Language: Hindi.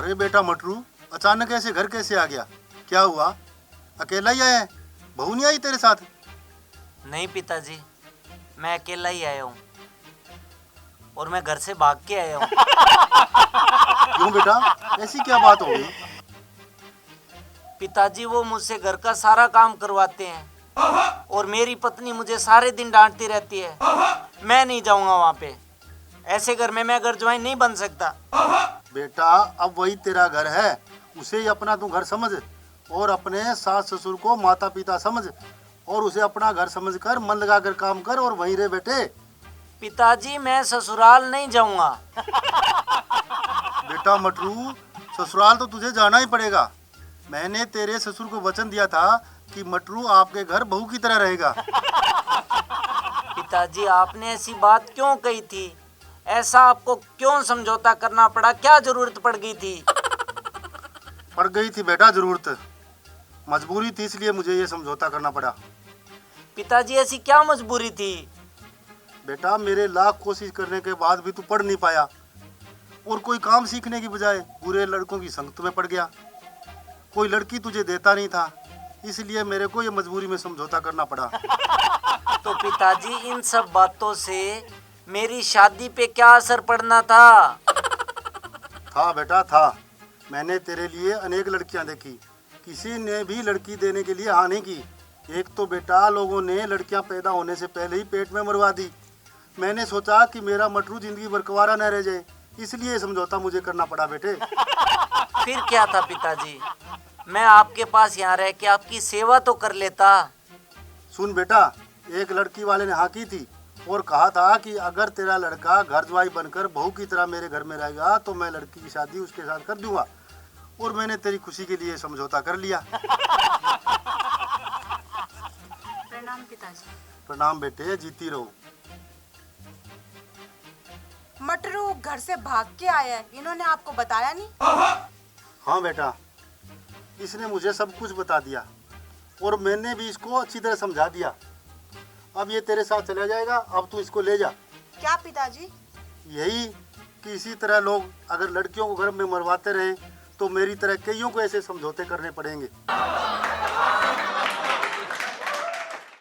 अरे बेटा मटरू, अचानक ऐसे घर कैसे आ गया? क्या हुआ? अकेला ही आया है? बहू नहीं आई तेरे साथ? नहीं पिताजी, मैं अकेला ही आया हूँ और मैं घर से भाग के आया हूँ। क्यों बेटा, ऐसी क्या बात हो गई? पिताजी वो मुझसे घर का सारा काम करवाते हैं और मेरी पत्नी मुझे सारे दिन डांटती रहती है। मैं नहीं जाऊँगा वहाँ पे। ऐसे घर में मैं घर ज्वाइन नहीं बन सकता। बेटा अब वही तेरा घर है, उसे ही अपना तू घर समझ और अपने सास ससुर को माता पिता समझ और उसे अपना घर समझकर मन लगाकर काम कर और वहीं रह बेटे। पिताजी मैं ससुराल नहीं जाऊँगा। बेटा मटरू, ससुराल तो तुझे जाना ही पड़ेगा। मैंने तेरे ससुर को वचन दिया था कि मटरू आपके घर बहू की तरह रहेगा। पिताजी आपने ऐसी बात क्यों कही थी? ऐसा आपको क्यों समझौता करना पड़ा? क्या जरूरत पड़ गई थी? पड़ गई थी बेटा जरूरत, मजबूरी थी, इसलिए मुझे ये समझौता करना पड़ा। पिताजी ऐसी क्या मजबूरी थी? बेटा मेरे लाख कोशिश करने के बाद भी तू पढ़ नहीं पाया और कोई काम सीखने की बजाय बुरे लड़कों की संगत में पड़ गया। कोई लड़की तुझे देता नहीं था, इसलिए मेरे को ये मजबूरी में समझौता करना पड़ा। तो पिताजी इन सब बातों से मेरी शादी पे क्या असर पड़ना था? था बेटा था। मैंने तेरे लिए अनेक लड़कियां देखी, किसी ने भी लड़की देने के लिए हाँ नहीं की। एक तो बेटा लोगों ने लड़कियां पैदा होने से पहले ही पेट में मरवा दी। मैंने सोचा कि मेरा मटरू जिंदगी भर कुंवारा न रह जाए, इसलिए समझौता मुझे करना पड़ा बेटे। फिर क्या था पिताजी? मैं आपके पास यहाँ रह के आपकी सेवा तो कर लेता। सुन बेटा, एक लड़की वाले ने हाँ की थी और कहा था कि अगर तेरा लड़का घर ज्वाई बनकर बहू की तरह मेरे घर में रहेगा तो मैं लड़की की शादी उसके साथ कर दूंगा, और मैंने तेरी खुशी के लिए समझौता कर लिया। प्रणाम पिताजी। प्रणाम बेटे, जीती रहो। मटरू घर से भाग के आया है, इन्होंने आपको बताया नहीं? हाँ बेटा, इसने मुझे सब कुछ बता दिया और मैंने भी इसको अच्छी तरह समझा दिया। अब ये तेरे साथ चला जाएगा, अब तू इसको ले जा। क्या पिताजी? यही कि इसी तरह लोग अगर लड़कियों को घर में मरवाते रहे तो मेरी तरह कईयों को ऐसे समझौते करने पड़ेंगे।